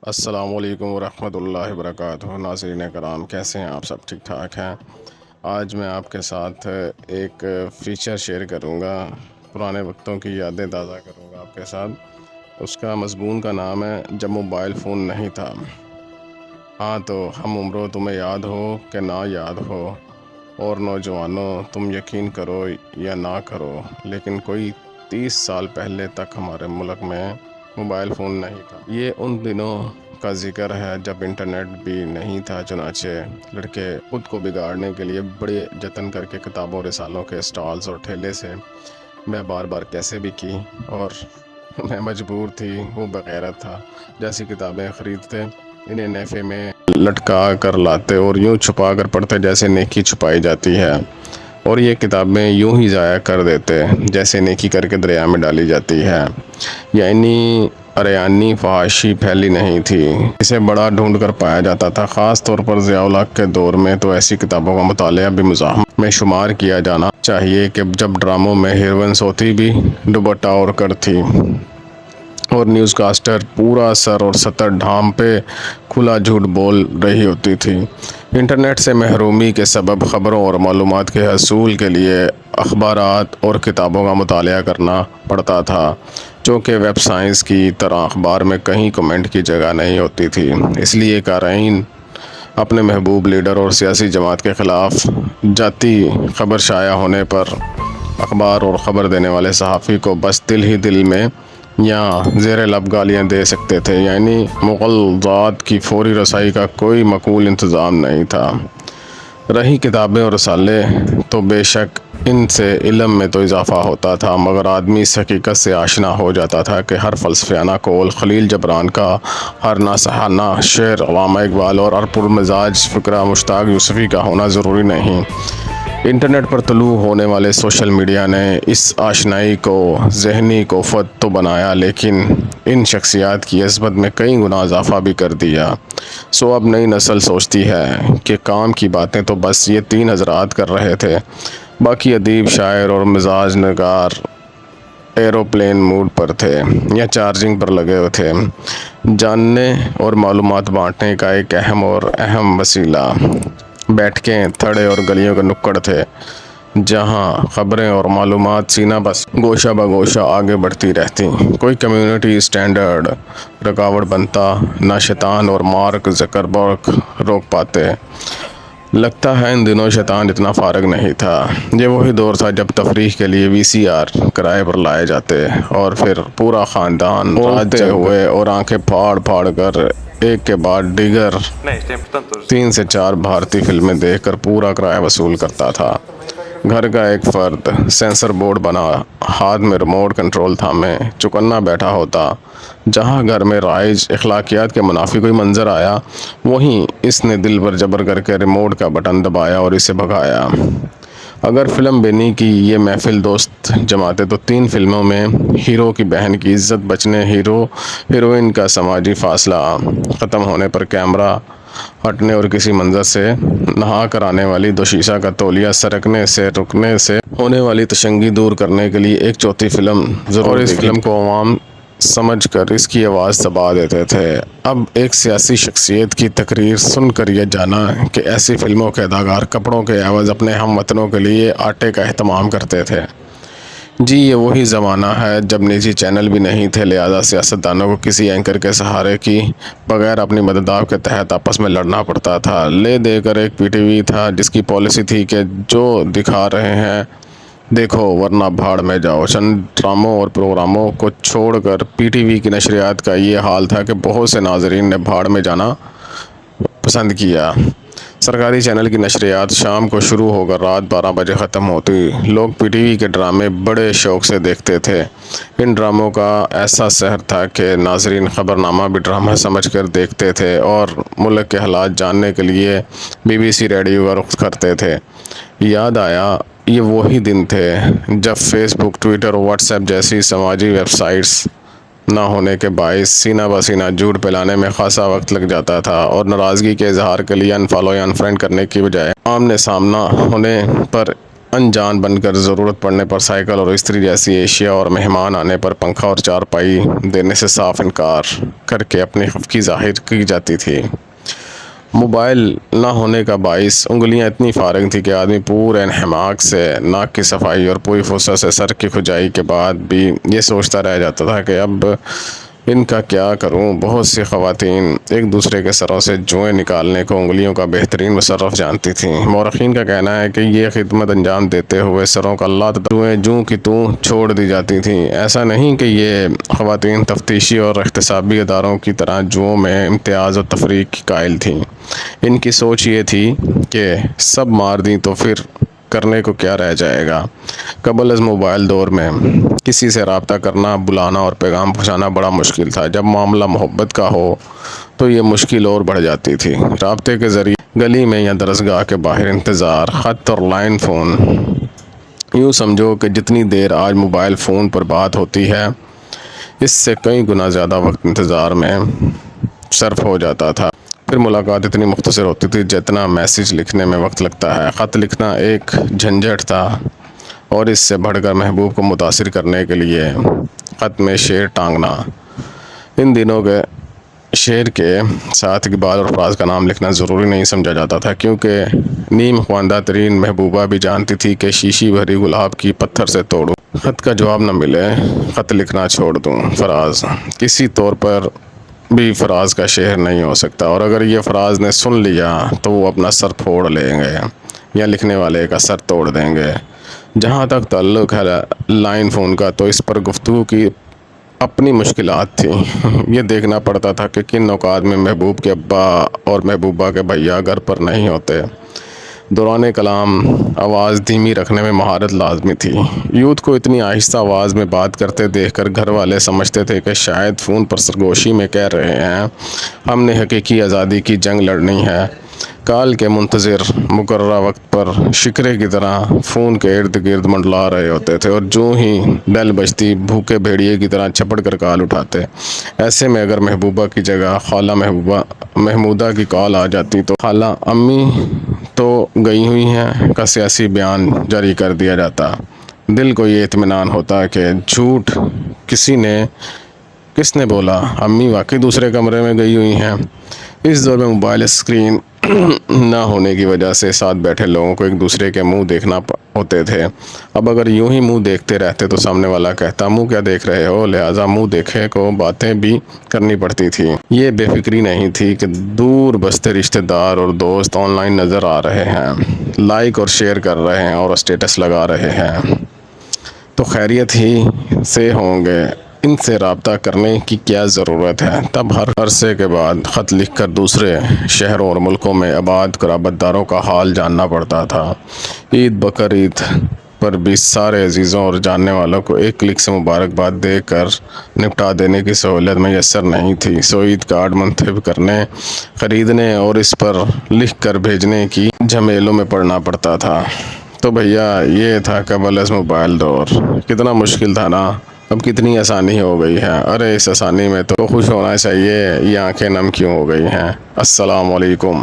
السلام علیکم ورحمۃ اللہ وبرکاتہ۔ ناظرین کرام، کیسے ہیں آپ؟ سب ٹھیک ٹھاک ہیں؟ آج میں آپ کے ساتھ ایک فیچر شیئر کروں گا، پرانے وقتوں کی یادیں تازہ کروں گا آپ کے ساتھ۔ اس کا مضمون کا نام ہے جب موبائل فون نہیں تھا۔ ہاں تو ہم عمروں تمہیں یاد ہو کہ نہ یاد ہو، اور نوجوانوں تم یقین کرو یا نہ کرو، لیکن کوئی 30 سال پہلے تک ہمارے ملک میں موبائل فون نہیں تھا۔ یہ ان دنوں کا ذکر ہے جب انٹرنیٹ بھی نہیں تھا، چنانچہ لڑکے خود کو بگاڑنے کے لیے بڑے جتن کر کے کتابوں رسالوں کے اسٹالز اور ٹھیلے سے میں بار بار کیسے بھی کی، اور میں مجبور تھی، وہ بغیرت تھا، جیسی کتابیں خریدتے انہیں نیفے میں لٹکا کر لاتے اور یوں چھپا کر پڑھتے جیسے نیکی چھپائی جاتی ہے، اور یہ کتابیں یوں ہی ضائع کر دیتے جیسے نیکی کر کے دریا میں ڈالی جاتی ہے۔ یعنی اریانی فحاشی پھیلی نہیں تھی، اسے بڑا ڈھونڈ کر پایا جاتا تھا۔ خاص طور پر ضیاء الحق کے دور میں تو ایسی کتابوں کا مطالعہ بھی مزاحمت میں شمار کیا جانا چاہیے کہ جب ڈراموں میں ہیروئنز ہوتی بھی دوپٹہ اوڑھ کر تھی اور نیوز کاسٹر پورا سر اور سطر ڈھانپے کھلا جھوٹ بول رہی ہوتی تھی۔ انٹرنیٹ سے محرومی کے سبب خبروں اور معلومات کے حصول کے لیے اخبارات اور کتابوں کا مطالعہ کرنا پڑتا تھا، چونکہ ویب سائنس کی طرح اخبار میں کہیں کمنٹ کی جگہ نہیں ہوتی تھی۔ اس لیے قارئین اپنے محبوب لیڈر اور سیاسی جماعت کے خلاف جاتی خبر شائع ہونے پر اخبار اور خبر دینے والے صحافی کو بس دل ہی دل میں یا زیر لب گالیاں دے سکتے تھے، یعنی مغالطات کی فوری رسائی کا کوئی معقول انتظام نہیں تھا۔ رہی کتابیں اور رسالے تو بے شک ان سے علم میں تو اضافہ ہوتا تھا، مگر آدمی اس حقیقت سے آشنا ہو جاتا تھا کہ ہر فلسفیانہ قول خلیل جبران کا، ہر ناصحانہ شعر علامہ اقبال اور ہر پرمزاج فقرہ مشتاق یوسفی کا ہونا ضروری نہیں۔ انٹرنیٹ پر طلوع ہونے والے سوشل میڈیا نے اس آشنائی کو ذہنی کوفت تو بنایا، لیکن ان شخصیات کی عظمت میں کئی گنا اضافہ بھی کر دیا۔ سو اب نئی نسل سوچتی ہے کہ کام کی باتیں تو بس یہ 3 حضرات کر رہے تھے، باقی ادیب، شاعر اور مزاج نگار ایروپلین موڈ پر تھے یا چارجنگ پر لگے ہوئے تھے۔ جاننے اور معلومات بانٹنے کا ایک اہم وسیلہ بیٹھکیں، تھڑے اور گلیوں کے نکڑ تھے، جہاں خبریں اور معلومات سینہ بس گوشہ بگوشہ آگے بڑھتی رہتی۔ کوئی کمیونٹی اسٹینڈرڈ رکاوٹ بنتا نہ شیطان اور مارک زکربرگ روک پاتے۔ لگتا ہے ان دنوں شیطان اتنا فارغ نہیں تھا۔ یہ وہی دور تھا جب تفریح کے لیے VCR کرائے پر لائے جاتے اور پھر پورا خاندان راجتے ہوئے اور آنکھیں پھاڑ پھاڑ کر ایک کے بعد دیگر 3 سے 4 بھارتی فلمیں دیکھ کر پورا کرایہ وصول کرتا تھا۔ گھر کا ایک فرد سینسر بورڈ بنا ہاتھ میں ریموٹ کنٹرول تھامے چوکنا بیٹھا ہوتا۔ جہاں گھر میں رائج اخلاقیات کے منافی کوئی منظر آیا، وہیں اس نے دل پر جبر کر کے ریموٹ کا بٹن دبایا اور اسے بھگایا۔ اگر فلم بینی کی یہ محفل دوست جماتے تو 3 فلموں میں ہیرو کی بہن کی عزت بچنے، ہیروئن کا سماجی فاصلہ ختم ہونے پر کیمرہ ہٹنے اور کسی منظر سے نہا کر آنے والی دوشیزہ کا تولیہ سرکنے سے رکنے سے ہونے والی تشنگی دور کرنے کے لیے ایک چوتھی فلم ضرور، اور اس فلم کو عوام سمجھ کر اس کی آواز دبا دیتے تھے۔ اب ایک سیاسی شخصیت کی تقریر سن کر یہ جانا کہ ایسی فلموں کے اداکار کپڑوں کے عوض اپنے ہم وطنوں کے لیے آٹے کا اہتمام کرتے تھے۔ جی یہ وہی زمانہ ہے جب نجی چینل بھی نہیں تھے، لہذا سیاستدانوں کو کسی اینکر کے سہارے کی بغیر اپنی مدداف کے تحت آپس میں لڑنا پڑتا تھا۔ لے دے کر ایک PTV تھا جس کی پالیسی تھی کہ جو دکھا رہے ہیں دیکھو ورنہ بھاڑ میں جاؤ۔ چند ڈراموں اور پروگراموں کو چھوڑ کر PTV کی نشریات کا یہ حال تھا کہ بہت سے ناظرین نے بھاڑ میں جانا پسند کیا۔ سرکاری چینل کی نشریات شام کو شروع ہو کر رات 12 بجے ختم ہوتی۔ لوگ PTV کے ڈرامے بڑے شوق سے دیکھتے تھے۔ ان ڈراموں کا ایسا سحر تھا کہ ناظرین خبرنامہ بھی ڈرامہ سمجھ کر دیکھتے تھے اور ملک کے حالات جاننے کے لیے BBC ریڈیو کا رخ کرتے تھے۔ یاد آیا یہ وہی دن تھے جب فیس بک، ٹویٹر اور واٹس ایپ جیسی سماجی ویب سائٹس نہ ہونے کے باعث سینہ بسینہ جھوٹ پھیلانے میں خاصا وقت لگ جاتا تھا، اور ناراضگی کے اظہار کے لیے انفالو یا انفرینڈ کرنے کی بجائے آمنے سامنا ہونے پر انجان بن کر ضرورت پڑنے پر سائیکل اور استری جیسی اشیاء اور مہمان آنے پر پنکھا اور چارپائی دینے سے صاف انکار کر کے اپنی خفگی ظاہر کی جاتی تھی۔ موبائل نہ ہونے کا باعث انگلیاں اتنی فارغ تھی کہ آدمی پورے انہماک سے ناک کی صفائی اور پوری فرصت سے سر کی کھجائی کے بعد بھی یہ سوچتا رہ جاتا تھا کہ اب ان کا کیا کروں۔ بہت سی خواتین ایک دوسرے کے سروں سے جوئیں نکالنے کو انگلیوں کا بہترین مصرف جانتی تھیں۔ مورخین کا کہنا ہے کہ یہ خدمت انجام دیتے ہوئے سروں کا لات جوئیں جوں کی توں چھوڑ دی جاتی تھیں۔ ایسا نہیں کہ یہ خواتین تفتیشی اور احتسابی اداروں کی طرح جوؤں میں امتیاز اور تفریق کی قائل تھیں۔ ان کی سوچ یہ تھی کہ سب مار دیں تو پھر کرنے کو کیا رہ جائے گا۔ قبل از موبائل دور میں کسی سے رابطہ کرنا، بلانا اور پیغام پہنچانا بڑا مشکل تھا۔ جب معاملہ محبت کا ہو تو یہ مشکل اور بڑھ جاتی تھی۔ رابطے کے ذریعے گلی میں یا درسگاہ کے باہر انتظار، خط اور لائن فون، یوں سمجھو کہ جتنی دیر آج موبائل فون پر بات ہوتی ہے اس سے کئی گنا زیادہ وقت انتظار میں صرف ہو جاتا تھا۔ پھر ملاقات اتنی مختصر ہوتی تھی جتنا میسیج لکھنے میں وقت لگتا ہے۔ خط لکھنا ایک جھنجھٹ تھا اور اس سے بڑھ کر محبوب کو متاثر کرنے کے لیے خط میں شعر ٹانگنا۔ ان دنوں کے شعر کے ساتھ اقبال اور فراز کا نام لکھنا ضروری نہیں سمجھا جاتا تھا، کیونکہ نیم خواندہ ترین محبوبہ بھی جانتی تھی کہ شیشی بھری گلاب کی پتھر سے توڑوں، خط کا جواب نہ ملے خط لکھنا چھوڑ دوں۔ فراز کسی طور پر بھی فراز کا شعر نہیں ہو سکتا، اور اگر یہ فراز نے سن لیا تو وہ اپنا سر پھوڑ لیں گے یا لکھنے والے کا سر توڑ دیں گے۔ جہاں تک تعلق ہے لائن فون کا، تو اس پر گفتگو کی اپنی مشکلات تھیں۔ یہ دیکھنا پڑتا تھا کہ کن اوقات میں محبوب کے ابا اور محبوبہ کے بھیا گھر پر نہیں ہوتے۔ دوران کلام آواز دھیمی رکھنے میں مہارت لازمی تھی۔ یوتھ کو اتنی آہستہ آواز میں بات کرتے دیکھ کر گھر والے سمجھتے تھے کہ شاید فون پر سرگوشی میں کہہ رہے ہیں ہم نے حقیقی آزادی کی جنگ لڑنی ہے۔ کال کے منتظر مقررہ وقت پر شکرے کی طرح فون کے ارد گرد منڈلا رہے ہوتے تھے، اور جو ہی بیل بجتی بھوکے بھیڑیے کی طرح چھپڑ کر کال اٹھاتے۔ ایسے میں اگر محبوبہ کی جگہ خالہ محمودہ کی کال آ جاتی تو خالہ امی تو گئی ہوئی ہیں کا سیاسی بیان جاری کر دیا جاتا۔ دل کو یہ اطمینان ہوتا کہ جھوٹ کس نے بولا، امی واقعی دوسرے کمرے میں گئی ہوئی ہیں۔ اس دور میں موبائل اسکرین نہ ہونے کی وجہ سے ساتھ بیٹھے لوگوں کو ایک دوسرے کے منہ دیکھنا ہوتے تھے۔ اب اگر یوں ہی منہ دیکھتے رہتے تو سامنے والا کہتا منہ کیا دیکھ رہے ہو، لہٰذا منہ دیکھے کو باتیں بھی کرنی پڑتی تھی۔ یہ بے فکری نہیں تھی کہ دور بستے رشتہ دار اور دوست آن لائن نظر آ رہے ہیں، لائک اور شیئر کر رہے ہیں اور اسٹیٹس لگا رہے ہیں تو خیریت ہی سے ہوں گے، ان سے رابطہ کرنے کی کیا ضرورت ہے۔ تب ہر عرصے کے بعد خط لکھ کر دوسرے شہروں اور ملکوں میں آباد قرابت داروں کا حال جاننا پڑتا تھا۔ عید بقر عید پر بھی سارے عزیزوں اور جاننے والوں کو ایک کلک سے مبارکباد دے کر نپٹا دینے کی سہولت میسر نہیں تھی، سو عید کارڈ منتخب کرنے، خریدنے اور اس پر لکھ کر بھیجنے کی جھمیلوں میں پڑنا پڑتا تھا۔ تو بھیا یہ تھا قبل از موبائل دور۔ کتنا مشکل تھا نا، اب کتنی آسانی ہو گئی ہے۔ ارے اس آسانی میں تو خوش ہونا چاہیے، یہ آنکھیں نم کیوں ہو گئی ہیں۔ السلام علیکم۔